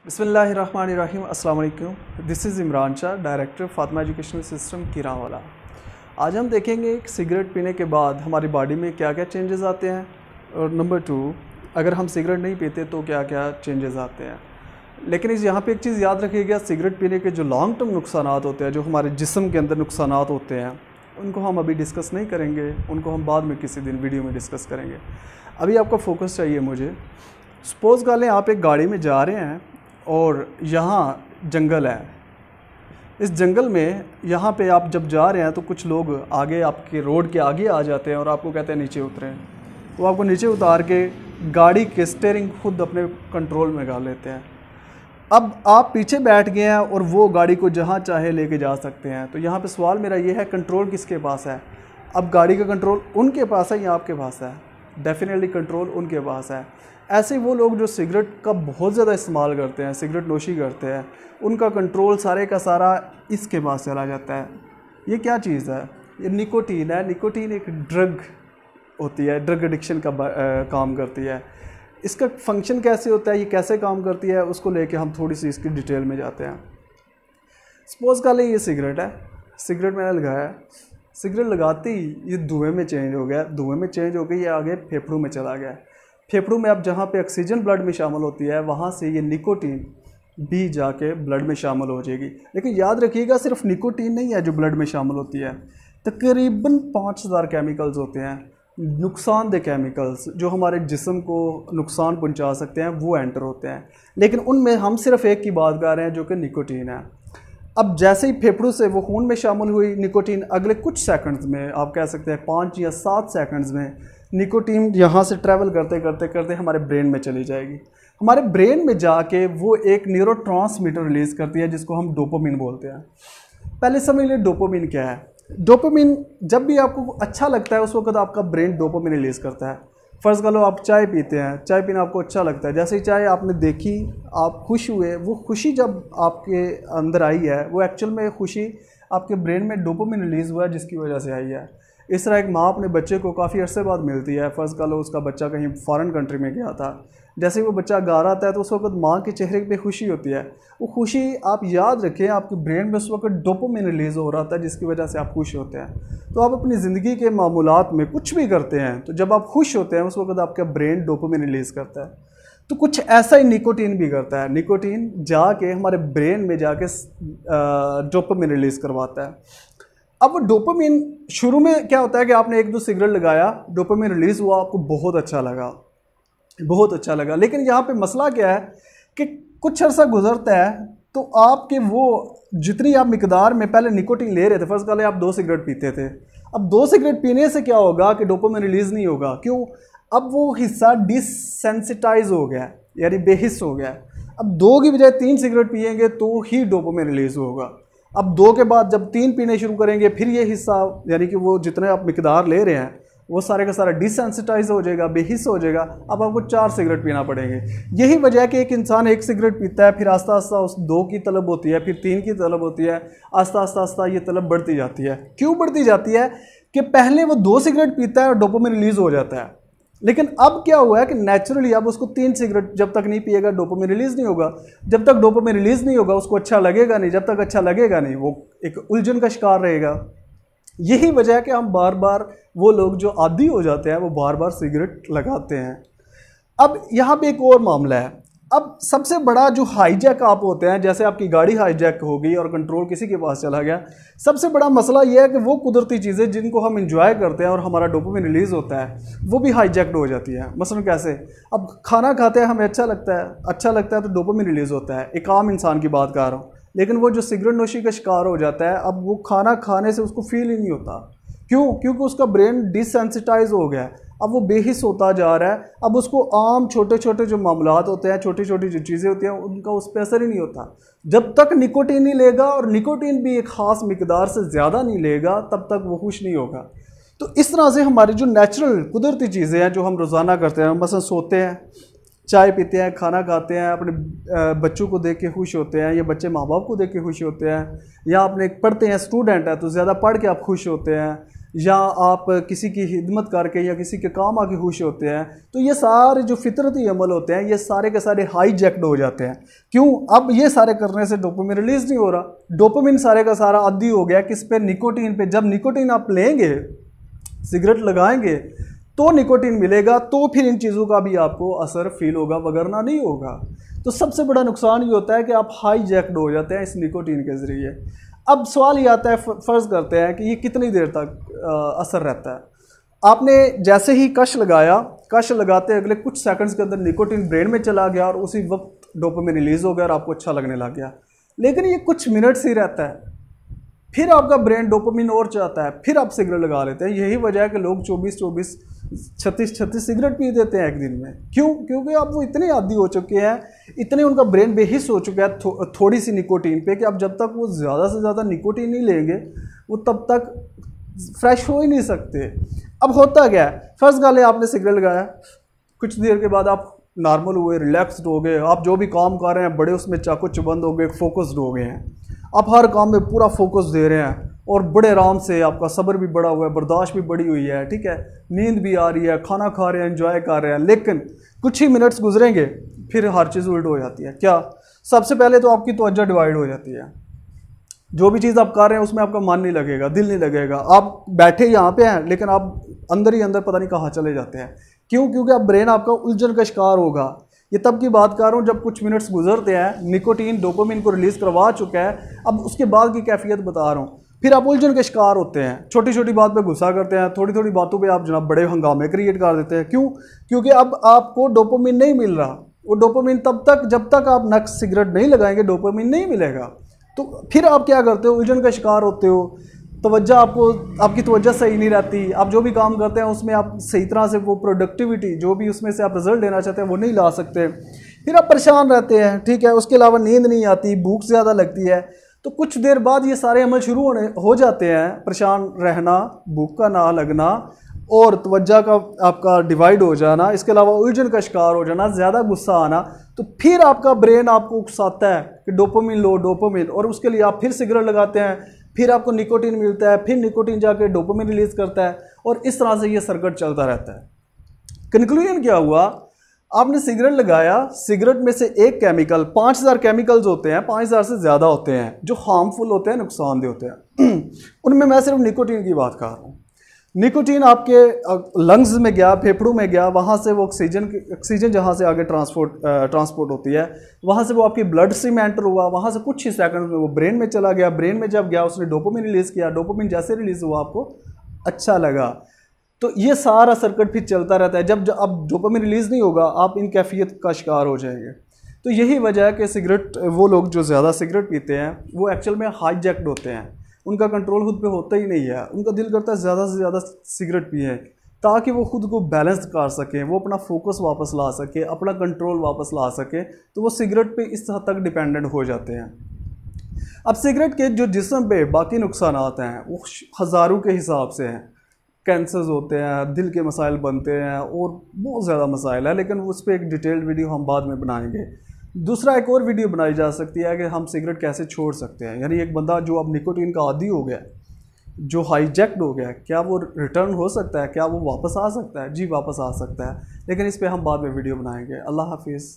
बिस्मिल्लाहिर्रहमानिर्रहीम अस्सलाम वालेकुम। This is Imran Shah, director Fatima educational system Kirawala. आज हम देखेंगे कि सिगरेट पीने के बाद हमारी बॉडी में क्या क्या चेंजेस आते हैं, और नंबर 2 अगर हम सिगरेट नहीं पीते तो क्या क्या चेंजेस आते हैं। लेकिन यहाँ पे एक चीज़ याद रखिएगा, सिगरेट पीने के जो लॉन्ग टर्म नुकसान होते हैं, जो हमारे जिस्म के अंदर नुकसान होते हैं, उनको हम अभी डिस्कस नहीं करेंगे, उनको हम बाद में किसी दिन वीडियो में डिस्कस करेंगे। अभी आपका फोकस चाहिए मुझे। सपोज़ कर लें आप एक गाड़ी में जा रहे हैं और यहाँ जंगल है। इस जंगल में यहाँ पे आप जब जा रहे हैं तो कुछ लोग आगे आपके रोड के आगे आ जाते हैं और आपको कहते हैं नीचे उतरें। तो आपको नीचे उतार के गाड़ी के स्टीयरिंग खुद अपने कंट्रोल में कर लेते हैं। अब आप पीछे बैठ गए हैं और वो गाड़ी को जहाँ चाहे लेके जा सकते हैं। तो यहाँ पे सवाल मेरा ये है, कंट्रोल किसके पास है? अब गाड़ी का कंट्रोल उनके पास है या आपके पास है? डेफिनेटली कंट्रोल उनके पास है। ऐसे वो लोग जो सिगरेट का बहुत ज़्यादा इस्तेमाल करते हैं, सिगरेट नोशी करते हैं, उनका कंट्रोल सारे का सारा इसके पास चला जाता है। ये क्या चीज़ है? ये निकोटीन है। निकोटीन एक ड्रग होती है, ड्रग एडिक्शन का काम करती है। इसका फंक्शन कैसे होता है, ये कैसे काम करती है, उसको लेके हम थोड़ी सी इसकी डिटेल में जाते हैं। सपोज़ कर लें ये सिगरेट है, सिगरेट मैंने लगाया, सिगरेट लगाते ही ये धुएँ में चेंज हो गया, धुएँ में चेंज हो गई, ये आगे फेफड़ों में चला गया। फेफड़ों में अब जहाँ पे ऑक्सीजन ब्लड में शामिल होती है, वहाँ से ये निकोटीन भी जाके ब्लड में शामिल हो जाएगी। लेकिन याद रखिएगा, सिर्फ निकोटीन नहीं है जो ब्लड में शामिल होती है, तकरीबन 5000 केमिकल्स होते हैं, नुकसानदेह केमिकल्स जो हमारे जिस्म को नुकसान पहुंचा सकते हैं, वो एंटर होते हैं। लेकिन उनमें हम सिर्फ एक की बात कर रहे हैं जो कि निकोटीन है। अब जैसे ही फेफड़ों से वो खून में शामिल हुई निकोटीन, अगले कुछ सेकंड्स में, आप कह सकते हैं 5 या 7 सेकंड्स में, निकोटीन यहाँ से ट्रैवल करते करते करते हमारे ब्रेन में चली जाएगी। हमारे ब्रेन में जाके वो एक न्यूरोट्रांसमीटर रिलीज़ करती है जिसको हम डोपामिन बोलते हैं। पहले समझ लीजिए डोपामिन क्या है। डोपामिन जब भी आपको अच्छा लगता है उस वक्त आपका ब्रेन डोपामिन रिलीज़ करता है। फ़र्ज़ कर लो आप चाय पीते हैं, चाय पीना आपको अच्छा लगता है, जैसे ही चाय आपने देखी आप खुश हुए, वो खुशी जब आपके अंदर आई है, वो एक्चुअल में खुशी आपके ब्रेन में डोपामिन रिलीज़ हुआ है जिसकी वजह से आई है। इस तरह एक माँ अपने बच्चे को काफ़ी अरसे बाद मिलती है। फ़र्ज़ कर लो उसका बच्चा कहीं फ़ॉरेन कंट्री में गया था, जैसे ही वो बच्चा घर आता है तो उस वक्त माँ के चेहरे पे खुशी होती है। वो खुशी आप याद रखें, आपके ब्रेन में उस वक्त डोपामिन रिलीज़ हो रहा था जिसकी वजह से आप खुश होते हैं। तो आप अपनी ज़िंदगी के मामूलात में कुछ भी करते हैं तो जब आप खुश होते हैं उस वक्त आपका ब्रेन डोपामिन रिलीज़ करता है। तो कुछ ऐसा ही निकोटीन भी करता है। निकोटीन जाके हमारे ब्रेन में जाके डोपामिन रिलीज़ करवाता है। अब वो डोपामिन शुरू में क्या होता है कि आपने 1-2 सिगरेट लगाया, डोपामिन रिलीज़ हुआ, आपको बहुत अच्छा लगा, बहुत अच्छा लगा। लेकिन यहाँ पे मसला क्या है कि कुछ अर्सा गुजरता है तो आपके वो जितनी आप मिकदार में पहले निकोटीन ले रहे थे, फ़र्ज़ कर लें आप 2 सिगरेट पीते थे, अब 2 सिगरेट पीने से क्या होगा कि डोपामिन रिलीज़ नहीं होगा। क्यों? अब वो हिस्सा डिसेंसिटाइज हो गया, यानी बेहिस हो गया। अब 2 की बजाय 3 सिगरेट पिएंगे तो ही डोपामिन रिलीज़ होगा। अब 2 के बाद जब 3 पीने शुरू करेंगे फिर ये हिस्सा, यानी कि वो जितने आप मिकदार ले रहे हैं वो सारे का सारा डिसेंसिटाइज हो जाएगा, बेहिस हो जाएगा। अब आपको 4 सिगरेट पीना पड़ेंगे। यही वजह है कि एक इंसान 1 सिगरेट पीता है, फिर आस्ता आस्ता उस 2 की तलब होती है, फिर 3 की तलब होती है, आस्ता आस्ता आस्ता ये तलब बढ़ती जाती है। क्यों बढ़ती जाती है? कि पहले वो 2 सिगरेट पीता है और डोपामिन रिलीज़ हो जाता है, लेकिन अब क्या हुआ है कि नेचुरली अब उसको 3 सिगरेट जब तक नहीं पिएगा डोपामिन रिलीज़ नहीं होगा। जब तक डोपामिन रिलीज़ नहीं होगा उसको अच्छा लगेगा नहीं, जब तक अच्छा लगेगा नहीं वो एक उलझन का शिकार रहेगा। यही वजह है कि हम बार बार, वो लोग जो आदी हो जाते हैं वो बार बार सिगरेट लगाते हैं। अब यहाँ पे एक और मामला है। अब सबसे बड़ा जो हाईजैक आप होते हैं, जैसे आपकी गाड़ी हाईजैक हो गई और कंट्रोल किसी के पास चला गया, सबसे बड़ा मसला यह है कि वो कुदरती चीज़ें जिनको हम इंजॉय करते हैं और हमारा डोपामिन रिलीज़ होता है वो भी हाईजैक्ड हो जाती है। मसलन कैसे? अब खाना खाते हैं, हमें अच्छा लगता है तो डोपामिन रिलीज़ होता है, एक आम इंसान की बात कर रहा हूँ। लेकिन वो जो सिगरेट नोशी का शिकार हो जाता है, अब वो खाना खाने से उसको फील ही नहीं होता। क्यों? क्योंकि उसका ब्रेन डिसेंसिटाइज हो गया है, अब वो बेहिस होता जा रहा है। अब उसको आम छोटे छोटे जो मामलात होते हैं, छोटी छोटी जो चीज़ें होती हैं, उनका उस पर असर ही नहीं होता। जब तक निकोटीन नहीं लेगा, और निकोटीन भी एक ख़ास मिकदार से ज़्यादा नहीं लेगा, तब तक वो खुश नहीं होगा। तो इस तरह से हमारी जो नेचुरल कुदरती चीज़ें हैं जो हम रोज़ाना करते हैं, मसलन सोते हैं, चाय पीते हैं, खाना खाते हैं, अपने बच्चों को देख के खुश होते हैं, या बच्चे माँ बाप को देख के खुश होते हैं, या अपने पढ़ते हैं, स्टूडेंट है तो ज़्यादा पढ़ के आप खुश होते हैं, या आप किसी की खिदमत करके या किसी के काम आके खुश होते हैं, तो ये सारे जो फितरती अमल होते हैं ये सारे के सारे हाईजैक्ड हो जाते हैं। क्यों? अब ये सारे करने से डोपामिन रिलीज नहीं हो रहा। डोपामिन सारे का सारा आदी हो गया किस पे? निकोटीन पे। जब निकोटीन आप लेंगे, सिगरेट लगाएंगे तो निकोटीन मिलेगा, तो फिर इन चीज़ों का भी आपको असर फील होगा, वगरना नहीं होगा। तो सबसे बड़ा नुकसान ये होता है कि आप हाईजैक्ड हो जाते हैं इस निकोटीन के ज़रिए। अब सवाल ये आता है, फ़र्ज़ करते हैं कि ये कितनी देर तक असर रहता है। आपने जैसे ही कश लगाया, कश लगाते अगले कुछ सेकंड्स के अंदर निकोटीन ब्रेन में चला गया और उसी वक्त डोपामिन रिलीज़ हो गया और आपको अच्छा लगने लग गया। लेकिन ये कुछ मिनट्स ही रहता है, फिर आपका ब्रेन डोपामिन और चाहता है, फिर आप सिगरेट लगा लेते हैं। यही वजह है कि लोग 24-24, 36-36 सिगरेट पी देते हैं एक दिन में। क्यों? क्योंकि अब वो इतने आदी हो चुके हैं, इतने उनका ब्रेन बेहिस हो चुका है थोड़ी सी निकोटीन पे कि अब जब तक वो ज़्यादा से ज़्यादा निकोटीन नहीं लेंगे वो तब तक फ्रेश हो ही नहीं सकते। अब होता क्या है, फर्स्ट गाले आपने सिगरेट लगाया, कुछ देर के बाद आप नॉर्मल हुए, रिलैक्सड हो गए, आप जो भी काम कर रहे हैं बड़े उसमें चाकू चबंद हो गए, फोकस्ड हो गए हैं, आप हर काम में पूरा फोकस दे रहे हैं और बड़े आराम से, आपका सब्र भी बड़ा हुआ है, बर्दाश्त भी बड़ी हुई है, ठीक है, नींद भी आ रही है, खाना खा रहे हैं, एंजॉय कर रहे हैं। लेकिन कुछ ही मिनट्स गुजरेंगे फिर हर चीज़ उल्ट हो जाती है। क्या? सबसे पहले तो आपकी तवज्जो डिवाइड हो जाती है। जो भी चीज़ आप कर रहे हैं उसमें आपका मन नहीं लगेगा, दिल नहीं लगेगा। आप बैठे यहाँ पे हैं लेकिन आप अंदर ही अंदर पता नहीं कहाँ चले जाते हैं। क्यों? क्योंकि अब ब्रेन आपका उलझन का शिकार होगा। ये तब की बात कर रहा हूँ जब कुछ मिनट्स गुजरते हैं, निकोटीन डोपामिन को रिलीज़ करवा चुका है, अब उसके बाद की कैफियत बता रहा हूँ। फिर आप उलझन के शिकार होते हैं, छोटी छोटी बात पे गुस्सा करते हैं, थोड़ी थोड़ी बातों पे आप जनाब बड़े हंगामे क्रिएट कर देते हैं। क्यों? क्योंकि अब आपको डोपामिन नहीं मिल रहा। वो डोपामिन तब तक, जब तक आप नेक्स्ट सिगरेट नहीं लगाएंगे डोपामिन नहीं मिलेगा। तो फिर आप क्या करते हो? उलझन का शिकार होते हो, तवज्जो आपकी तवज्जो सही नहीं रहती, आप जो भी काम करते हैं उसमें आप सही तरह से वो प्रोडक्टिविटी जो भी उसमें से आप रिजल्ट लेना चाहते हैं वो नहीं ला सकते, फिर आप परेशान रहते हैं, ठीक है। उसके अलावा नींद नहीं आती, भूख ज़्यादा लगती है। तो कुछ देर बाद ये सारे अमल शुरू हो जाते हैं, परेशान रहना, भूख का ना लगना और तवज्जो का आपका डिवाइड हो जाना, इसके अलावा उलझन का शिकार हो जाना, ज़्यादा गुस्सा आना। तो फिर आपका ब्रेन आपको उकसाता है कि डोपामिन लो, डोपामिन, और उसके लिए आप फिर सिगरेट लगाते हैं, फिर आपको निकोटीन मिलता है, फिर निकोटीन जाके डोपामिन रिलीज़ करता है और इस तरह से ये सर्किट चलता रहता है। कंक्लूजन क्या हुआ? आपने सिगरेट लगाया, सिगरेट में से एक केमिकल, 5000 केमिकल्स होते हैं, 5000 से ज़्यादा होते हैं जो हार्मफुल होते हैं, नुकसानदेह होते हैं। उनमें मैं सिर्फ निकोटीन की बात कर रहा हूँ। निकोटीन आपके लंग्स में गया, फेफड़ों में गया, वहाँ से वो ऑक्सीजन जहाँ से आगे ट्रांसपोर्ट होती है, वहाँ से वो आपकी ब्लड स्ट्रीम में एंटर हुआ, वहाँ से कुछ ही सेकंड में वो ब्रेन में चला गया। ब्रेन में जब गया उसने डोपामिन रिलीज़ किया, डोपामिन जैसे रिलीज़ हुआ आपको अच्छा लगा। तो ये सारा सर्किट फिर चलता रहता है। जब अब डोपामिन रिलीज़ नहीं होगा आप इन कैफियत का शिकार हो जाएंगे। तो यही वजह है कि सिगरेट, वो लोग जो ज़्यादा सिगरेट पीते हैं वो एक्चुअल में हाईजैक्ड होते हैं, उनका कंट्रोल खुद पे होता ही नहीं है। उनका दिल करता है ज़्यादा से ज़्यादा सिगरेट पिए ताकि वो खुद को बैलेंस कर सकें, वो अपना फोकस वापस ला सके, अपना कंट्रोल वापस ला सके। तो वो सिगरेट पे इस हद तक डिपेंडेंट हो जाते हैं। अब सिगरेट के जो जिस्म पे बाकी नुकसान हैं वो हज़ारों के हिसाब से हैं। कैंसर्स होते हैं, दिल के मसाइल बनते हैं और बहुत ज़्यादा मसाइल है, लेकिन उस पर एक डिटेल्ड वीडियो हम बाद में बनाएंगे। दूसरा एक और वीडियो बनाई जा सकती है कि हम सिगरेट कैसे छोड़ सकते हैं। यानी एक बंदा जो अब निकोटीन का आदी हो गया, जो हाईजैक्ड हो गया, क्या वो रिटर्न हो सकता है? क्या वो वापस आ सकता है? जी वापस आ सकता है, लेकिन इस पर हम बाद में वीडियो बनाएंगे। अल्लाह हाफिज़।